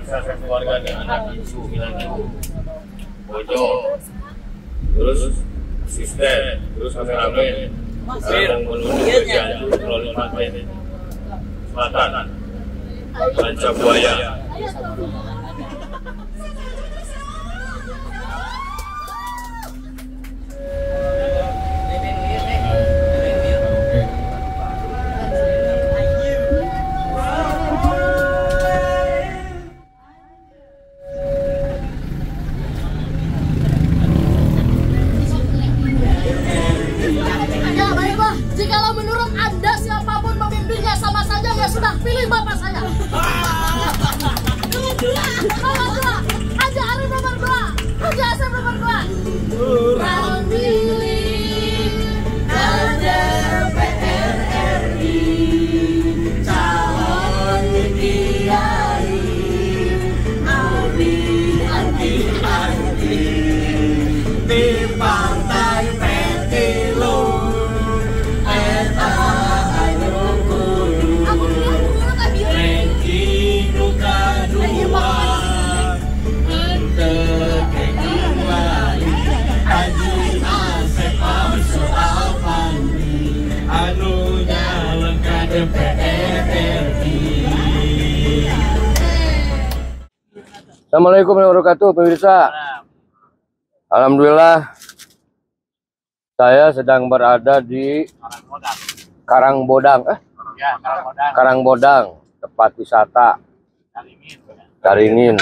Bisa keluarga nih, anak ibu, bilang bojo, terus asisten, terus kameramen, sekarang menuju ke Cianjur, Pulau Selatan, Ranca Buaya. Jikalau menurut Anda siapapun pemimpinnya sama saja ya sudah, pilih bapak saya. Nomor 2, Haji Arif nomor 2, Haji Asep nomor 2. Kalau pilih DPR RI, calon kiai, anti di partai Petilo. Assalamualaikum warahmatullahi wabarakatuh, pemirsa. Alhamdulillah, saya sedang berada di Karangbodang, Karangbodang, tempat wisata Caringin.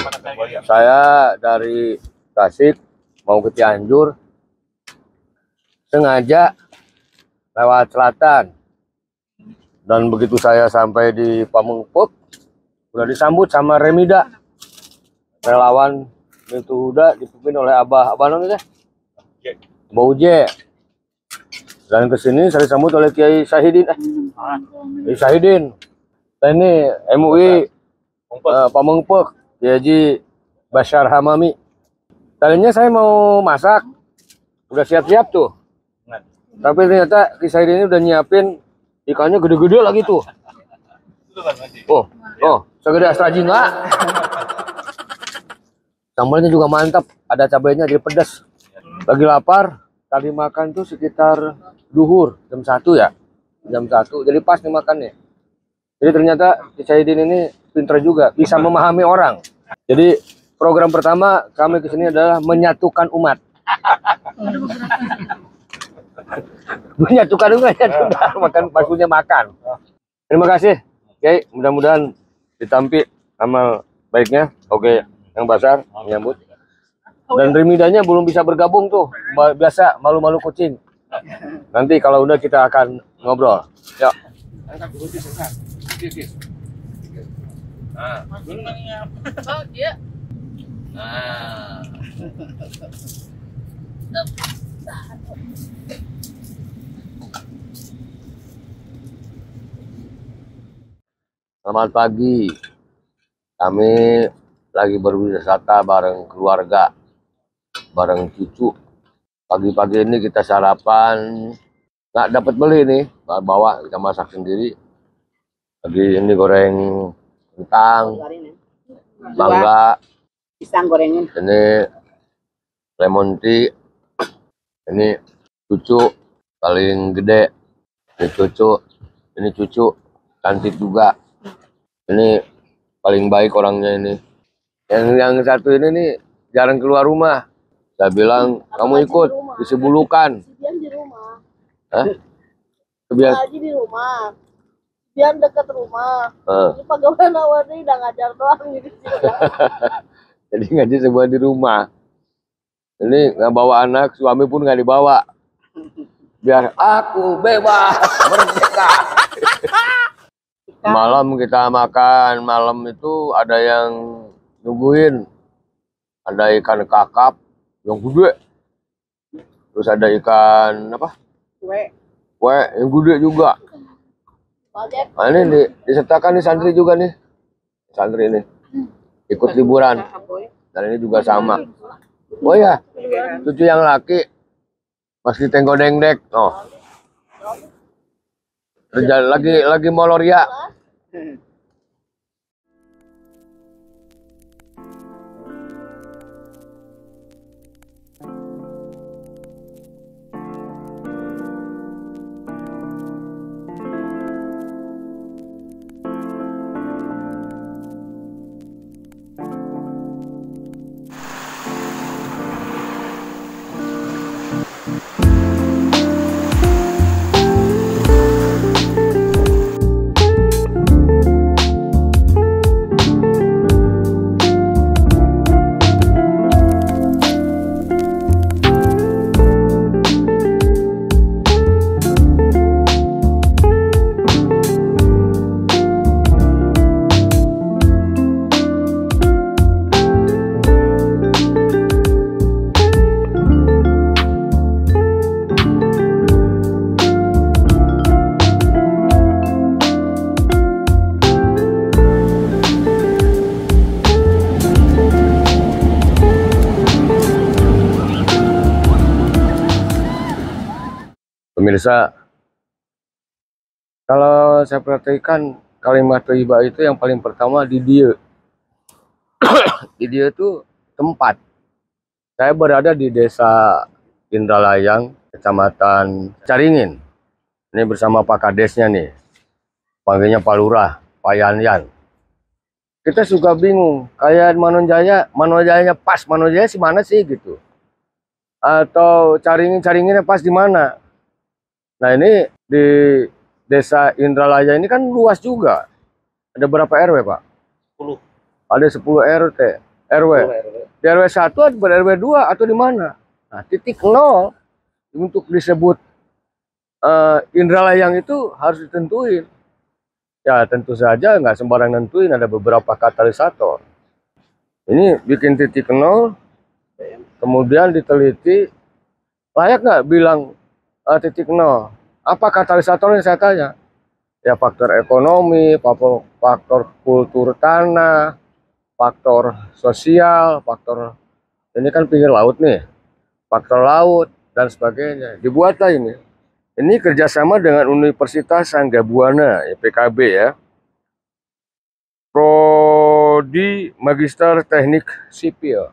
Saya dari Tasik mau ke Cianjur, sengaja lewat selatan. Dan begitu saya sampai di Pamengpeuk, udah disambut sama Remida, relawan itu udah dipimpin oleh Abah non itu, Abah Uje. Dan kesini saya disambut oleh Kiai Syahidin, Kiai Syahidin. Dan ini MUI Pamengpeuk, Kiai Haji Bashar Hamami. Tadinya saya mau masak, udah siap-siap tuh. Tapi ternyata Kiai Syahidin ini udah nyiapin ikannya gede-gede lagi tuh. Oh, segede astra jingga. Sambalnya juga mantap, ada cabainya, jadi pedas. Lagi lapar, tadi makan tuh sekitar duhur, jam 1 ya. Jam 1, jadi pas nih makannya. Jadi ternyata Syahidin ini pinter juga, bisa memahami orang. Jadi program pertama kami kesini adalah menyatukan umat. Menyatukan umat, makan maksudnya makan. Terima kasih, Kiai. Mudah-mudahan ditampi amal baiknya. Oke. Yang Basar menyambut. Dan Remidanya belum bisa bergabung tuh, biasa malu-malu kucing. Nanti kalau udah kita akan ngobrol. Yuk. Selamat pagi. Kami lagi berwisata bareng keluarga, bareng cucu. Pagi-pagi ini kita sarapan, nggak dapat beli nih, bawa kita masak sendiri. Lagi ini goreng kentang, mangga, pisang gorengin. ini lemon tea, ini cucu paling gede, ini cucu cantik juga, ini paling baik orangnya ini. Yang satu ini nih jarang keluar rumah. Saya bilang kamu ikut di Sibulukan. Biar di rumah. Hah? Biar di rumah. Biar dekat rumah. Ini pegawai nawari udah ngajar doang gitu. Jadi ngaji semua di rumah. Ini nggak bawa anak, suami pun nggak dibawa. Biar aku bebas merdeka. Malam kita makan, malam itu ada yang nungguin, ada ikan kakap yang gede, terus ada ikan apa? Kue yang gede juga. Nah, ini disertakan nih santri juga nih, santri ini ikut liburan, dan ini juga sama. Oh ya, cucu yang laki masih tenggo dengdek, lagi molor ya. Pemirsa, kalau saya perhatikan kalimat thayyibah itu yang paling pertama di dia. Di dia itu tempat. Saya berada di Desa Indralayang, Kecamatan Caringin. Ini bersama Pak Kadesnya nih. Panggilnya Pak Lurah, Pak Yanyan. Kita suka bingung, kayak Manojayanya pas, Manojaya sih mana sih gitu. Atau Caringinnya pas di mana. Nah ini di Desa Indralaya ini kan luas juga. Ada berapa RW Pak? 10. Ada 10 RW. Di RW 1 atau RW 2 atau di mana? Nah, titik nol untuk disebut Indralayang itu harus ditentuin. Ya tentu saja nggak sembarang nentuin, ada beberapa katalisator. Ini bikin titik nol, kemudian diteliti, layak nggak bilang titik nol? Apa katalisatornya saya tanya? Ya faktor ekonomi, faktor kultur tanah, faktor sosial, faktor ini kan pinggir laut nih, faktor laut dan sebagainya. Dibuatlah ini. Ini kerjasama dengan Universitas Sangga Buana, PKB ya. Prodi Magister Teknik Sipil.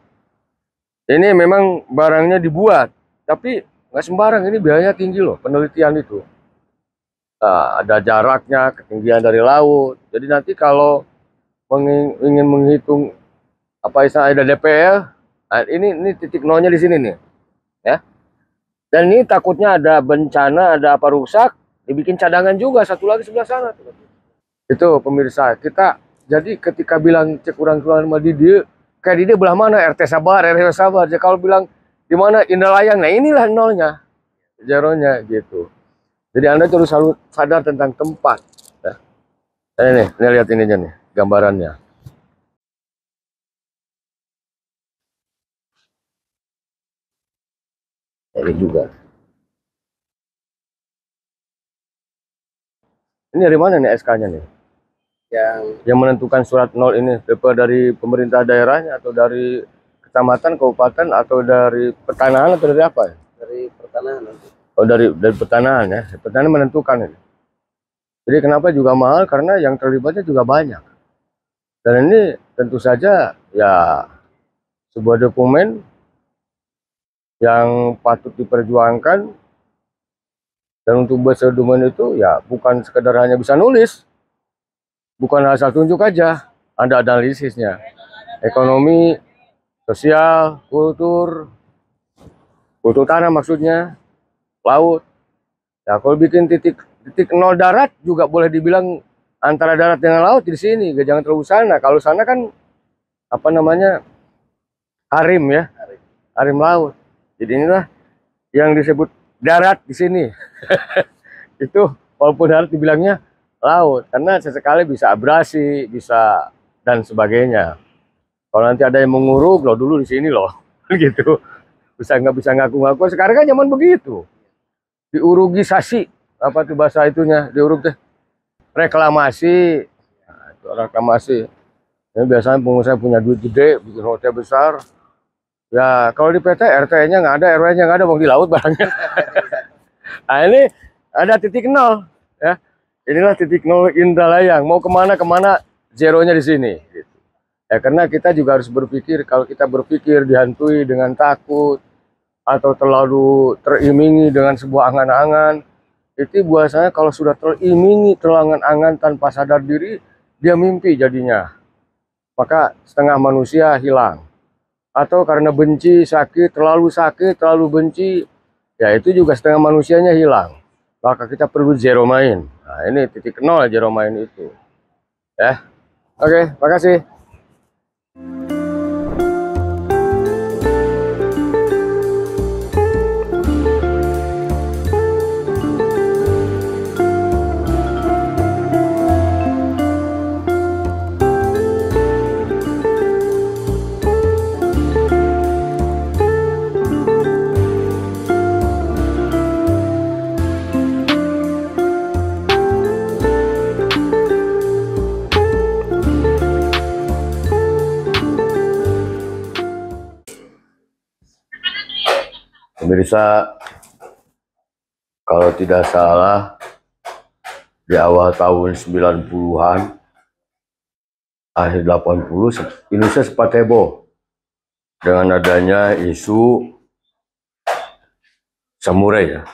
Ini memang barangnya dibuat, tapi nggak sembarang, ini biayanya tinggi loh penelitian itu. Nah, ada jaraknya, ketinggian dari laut. Jadi nanti kalau ingin menghitung apa istilah ada DPL, nah ini titik nolnya di sini nih, ya. Dan ini takutnya ada bencana, ada apa rusak, dibikin cadangan juga satu lagi sebelah sana. Itu pemirsa, kita jadi ketika bilang cek kurang-kurang sama dia, kayak dia belah mana RT Sabar, RW Sabar. Jadi kalau bilang di mana Indralayang, nah inilah nolnya, zeronya gitu. Jadi Anda terus selalu sadar tentang tempat. Nah, ini lihat ini aja nih gambarannya. Ini juga. Ini dari mana nih SK-nya nih? Yang menentukan surat nol ini, dari pemerintah daerahnya atau dari kecamatan, kabupaten, atau dari pertanahan atau dari apa? Dari pertanahan nanti. Oh dari pertanahan ya, pertanahan menentukan ini. Jadi kenapa juga mahal? Karena yang terlibatnya juga banyak. Dan ini tentu saja ya sebuah dokumen yang patut diperjuangkan. Dan untuk bahasa dokumen itu ya bukan sekedar hanya bisa nulis, bukan asal tunjuk aja, ada analisisnya, ekonomi, sosial, kultur tanah maksudnya, laut. Ya kalau bikin titik nol darat juga boleh dibilang antara darat dengan laut di sini, jangan terlalu sana. Kalau sana kan apa namanya harim ya, harim laut. Jadi inilah yang disebut darat di sini. Itu walaupun darat dibilangnya laut, karena sesekali bisa abrasi, bisa dan sebagainya. Kalau nanti ada yang menguruk, lo dulu di sini loh, gitu. Nggak bisa ngaku-ngaku. Sekarang kan zaman begitu. Diurugisasi, apa tuh bahasa itunya? Diurug deh. Reklamasi, nah, itu reklamasi. Ini biasanya pengusaha punya duit gede, bikin hotel besar. Ya kalau di PT RT-nya nggak ada, RW-nya nggak ada, mau di laut barangnya. Nah ini ada titik nol, ya. Inilah titik nol Indralayang. Mau kemana zeronya di sini. Gitu. Ya karena kita juga harus berpikir. Kalau kita berpikir dihantui dengan takut atau terlalu terimingi dengan sebuah angan-angan, itu biasanya kalau sudah terimingi terangan-angan tanpa sadar diri, dia mimpi jadinya. Maka setengah manusia hilang. Atau karena benci, sakit, terlalu benci, ya itu juga setengah manusianya hilang. Maka kita perlu zero main. Nah ini titik nol zero main itu. Ya, oke, makasih. Pemirsa, kalau tidak salah di awal tahun 90-an, akhir 80, Indonesia sempat heboh dengan adanya isu samurai ya,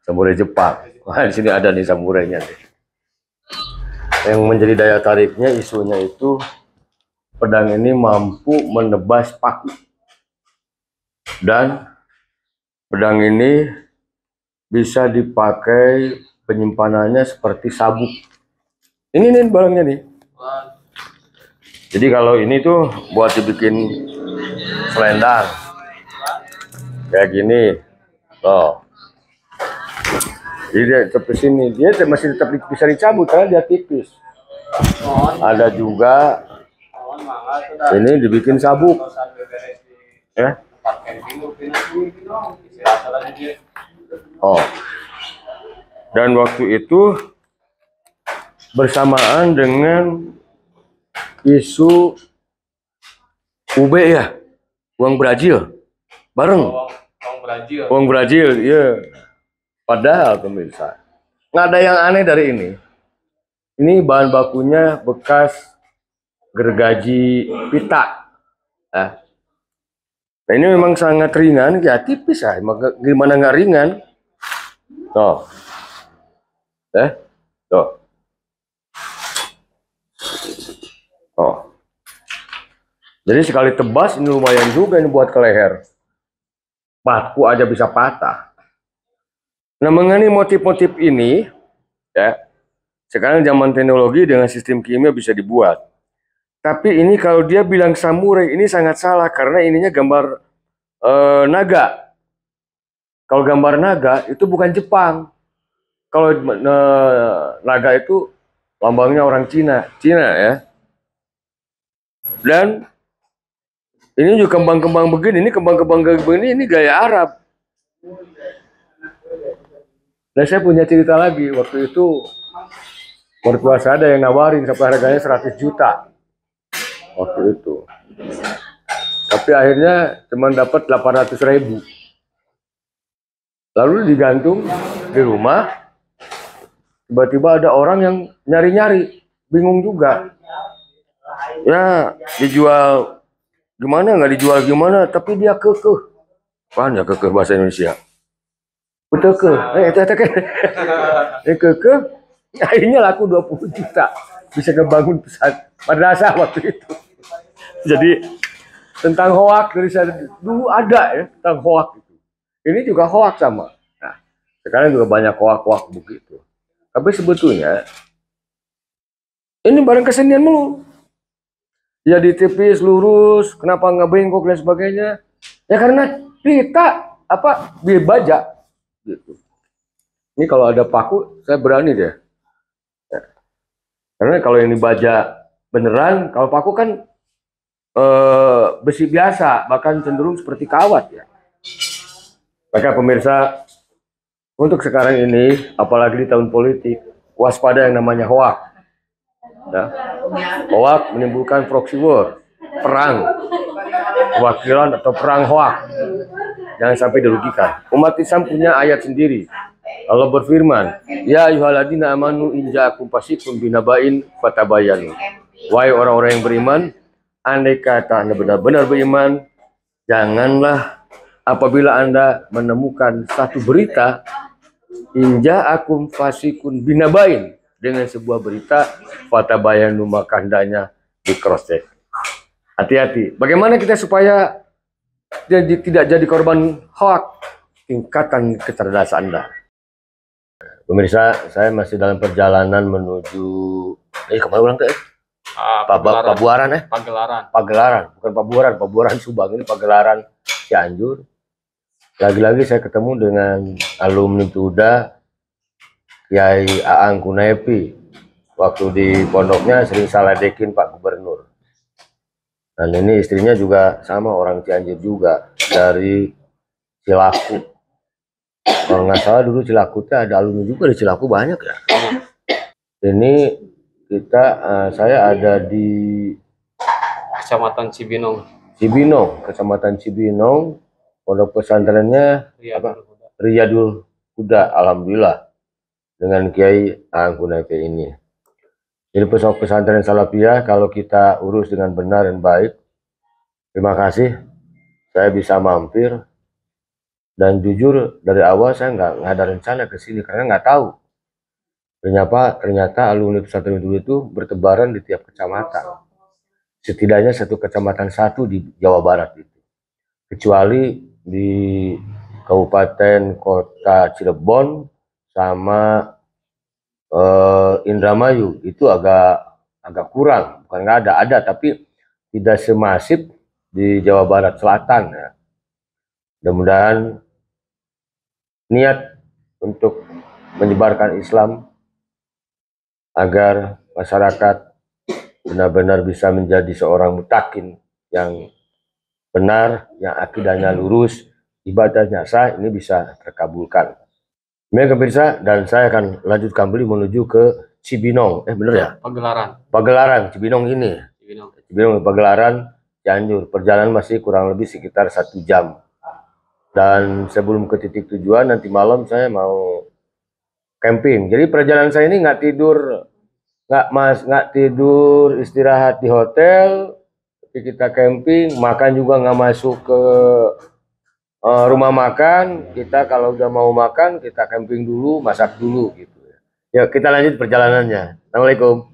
samurai Jepang. Wah, di sini ada nih samurainya nih. Yang menjadi daya tariknya isunya itu pedang ini mampu menebas paku, dan pedang ini bisa dipakai penyimpanannya seperti sabuk. Ini nih barangnya nih. Jadi kalau ini tuh buat dibikin selendang kayak gini, loh. Jadi dia sampai sini, dia masih tetap bisa dicabut karena dia tipis. Ada juga ini dibikin sabuk, ya. Oh, dan waktu itu bersamaan dengan isu UB ya, uang Brazil, bareng. Uang Brazil, iya. Padahal pemirsa, nggak ada yang aneh dari ini. Ini bahan bakunya bekas gergaji pita. Nah, ini memang sangat ringan, ya tipis ya. Gimana nggak ringan? Tuh, tuh, tuh. Jadi sekali tebas ini lumayan juga ini buat ke leher. Batu aja bisa patah. Nah, mengenai motif-motif ini, ya, sekarang zaman teknologi dengan sistem kimia bisa dibuat. Tapi ini kalau dia bilang samurai, ini sangat salah karena ininya gambar naga. Kalau gambar naga itu bukan Jepang. Kalau naga itu lambangnya orang Cina ya. Dan ini juga kembang-kembang begini, ini gaya Arab. Dan saya punya cerita lagi, waktu itu mertua saya ada yang nawarin sampai harganya 100 juta waktu itu. Tapi akhirnya cuma dapat 800.000. Lalu digantung di rumah, tiba-tiba ada orang yang nyari-nyari, bingung juga. Ya, dijual gimana, nggak dijual gimana, tapi dia kekeh. Apaan ya kekeh bahasa Indonesia? Betul ke? Kekeh, akhirnya laku 20 juta. Bisa ngebangun madrasah waktu itu. Jadi tentang hoak dari saya dulu ada ya, tentang hoak itu. Ini juga hoak sama. Nah, sekarang juga banyak hoak-hoak begitu. Tapi sebetulnya ini barang kesenian mulu. Jadi tipis, lurus, kenapa nggak bengkok dan sebagainya? Ya karena kita baja. Gitu. Ini kalau ada paku saya berani deh ya. Karena kalau ini baja beneran, kalau paku kan besi biasa, bahkan cenderung seperti kawat ya. Maka pemirsa, untuk sekarang ini apalagi di tahun politik, waspada yang namanya hoak ya. Hoak menimbulkan proxy war, perang wakilan atau perang hoak. Jangan sampai dirugikan. Umat Islam punya ayat sendiri. Allah berfirman, ya ayyuhalladzina amanu in ja'akum fasiqun binaba'in fatabayyanu. Wahai orang-orang yang beriman, andai kata Anda benar-benar beriman, janganlah apabila Anda menemukan satu berita, in ja'akum fasiqun binaba'in, dengan sebuah berita, fatabayyanu, maka hendaknya di cross check. Hati-hati. Bagaimana kita supaya tidak jadi korban hoak? Tingkatan kecerdasan Anda. Pemirsa, saya masih dalam perjalanan menuju kemana ulang ke? Pabuaran Pagelaran, bukan Pabuaran Subang, ini Pagelaran Cianjur. Lagi-lagi saya ketemu dengan alumni Tuda Kiai Aang Kunepi. Waktu di pondoknya sering salah dekin Pak Gubernur. Dan ini istrinya juga sama orang Cianjur juga, dari Cilaku. Kalau nggak salah dulu Cilaku ada alumni juga di Cilaku banyak ya. Ini saya ada di Kecamatan Cibinong. Kecamatan Cibinong. Pondok pesantrennya Riyadul udah alhamdulillah dengan Kiai Angkuneke ini. Jadi pesantren Salafiyah kalau kita urus dengan benar dan baik, terima kasih saya bisa mampir. Dan jujur dari awal saya nggak ada rencana ke sini karena nggak tahu. Ternyata alumni pesantren itu bertebaran di tiap kecamatan. Setidaknya satu kecamatan satu di Jawa Barat itu. Kecuali di Kabupaten Kota Cirebon sama Indramayu itu agak kurang, bukan nggak ada tapi tidak semasif di Jawa Barat Selatan ya. Mudah-mudahan niat untuk menyebarkan Islam agar masyarakat benar-benar bisa menjadi seorang mutakin yang benar, yang akidahnya lurus, ibadahnya sah, ini bisa terkabulkan. Baik pemirsa, dan saya akan lanjut kembali menuju ke Cibinong. Bener ya? Pagelaran, Cibinong ini. Cibinong, Pagelaran, Cianjur. Perjalanan masih kurang lebih sekitar 1 jam. Dan sebelum ke titik tujuan, nanti malam saya mau camping. Jadi perjalanan saya ini nggak tidur istirahat di hotel, tapi kita camping, makan juga nggak masuk ke rumah makan. Kita kalau udah mau makan, kita camping dulu, masak dulu gitu. Ya kita lanjut perjalanannya. Assalamualaikum.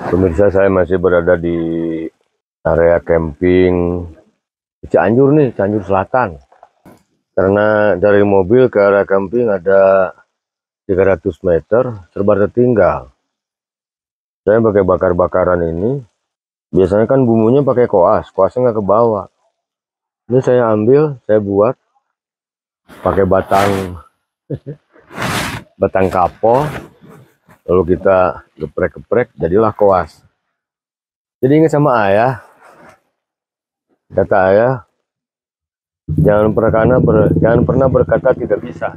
Pemirsa, saya masih berada di area camping Cianjur nih, Cianjur Selatan. Karena dari mobil ke area camping ada 300 meter, serba tertinggal. Saya pakai bakar-bakaran ini. Biasanya kan bumbunya pakai koasnya nggak kebawa. Ini saya ambil, saya buat pakai batang kapol. Lalu kita geprek-geprek, jadilah koas. Jadi ingat sama ayah, kata ayah, jangan pernah berkata tidak bisa.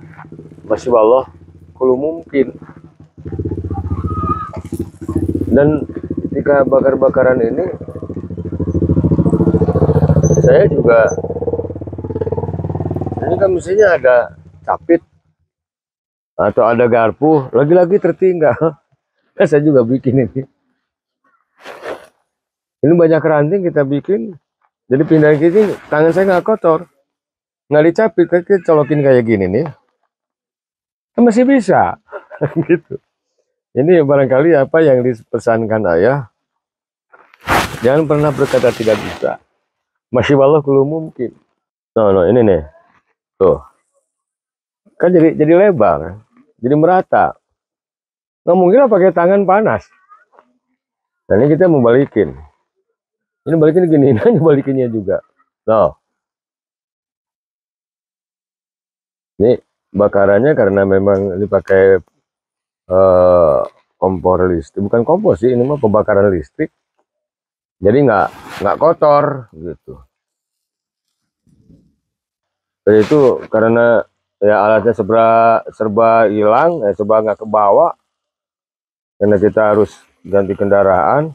Masya Allah, kalau mungkin. Dan ketika bakar-bakaran ini, saya juga, ini kan mestinya ada capit atau ada garpu, lagi-lagi tertinggal. Saya juga bikin ini. Ini banyak ranting kita bikin, jadi pindah gini, tangan saya nggak kotor, nggak dicapit, kita colokin kayak gini nih, kan masih bisa, gitu. Ini barangkali apa yang dipesankan ayah, jangan pernah berkata tidak bisa. Masya Allah kalau mungkin. No, ini nih, tuh, kan jadi lebar. Jadi merata. Nggak mungkin lah pakai tangan panas. Dan ini kita mau balikin. Ini balikin gini, ini balikinnya juga. Nah, Ini bakarannya karena memang ini pakai kompor listrik, bukan kompor sih, ini mah pembakaran listrik. Jadi nggak kotor gitu. Jadi itu karena ya alatnya serba hilang, serba nggak kebawa, karena kita harus ganti kendaraan,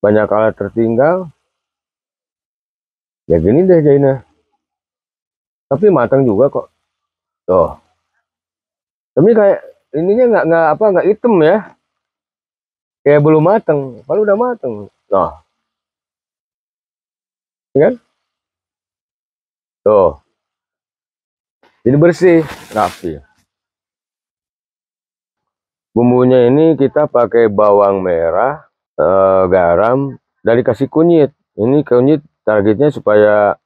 banyak alat tertinggal. Ya gini deh jadinya. Tapi matang juga kok. Tuh. Tapi kayak ininya nggak hitam ya. Kayak belum matang, padahal udah matang. Nah. Kan? Tuh. Jadi bersih, rapi. Bumbunya ini kita pakai bawang merah, garam, dan dikasih kunyit. Ini kunyit targetnya supaya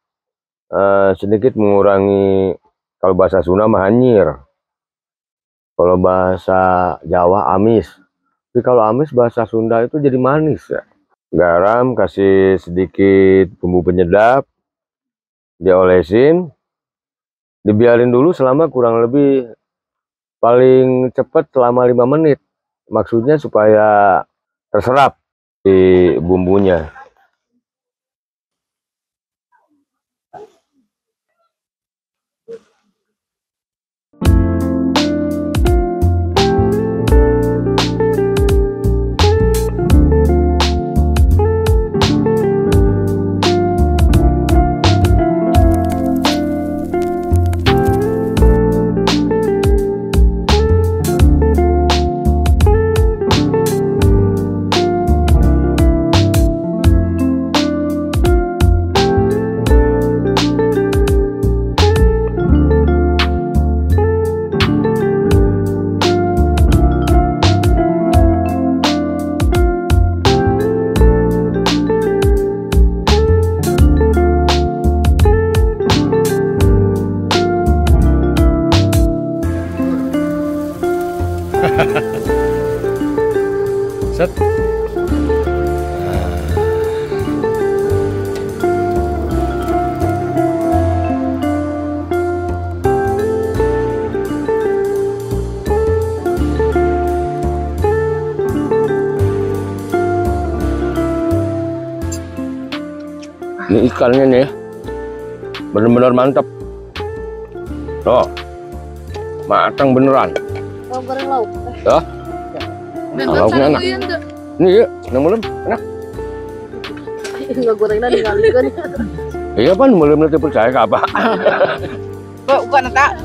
sedikit mengurangi, kalau bahasa Sunda mah hanyir. Kalau bahasa Jawa amis. Tapi kalau amis bahasa Sunda itu jadi manis ya. Garam, kasih sedikit bumbu penyedap, diolesin, dibiarin dulu selama kurang lebih paling cepat selama 5 menit. Maksudnya supaya terserap di bumbunya. Set. Ini ikannya nih, bener-bener mantap. Tuh, matang beneran. Mau goreng lauk. Ya. Lauknya enak. Ini ya, belum enak. Enggak gorengnya dikalikan. Iya pan, belum nanti percaya ke apa? Bukan tak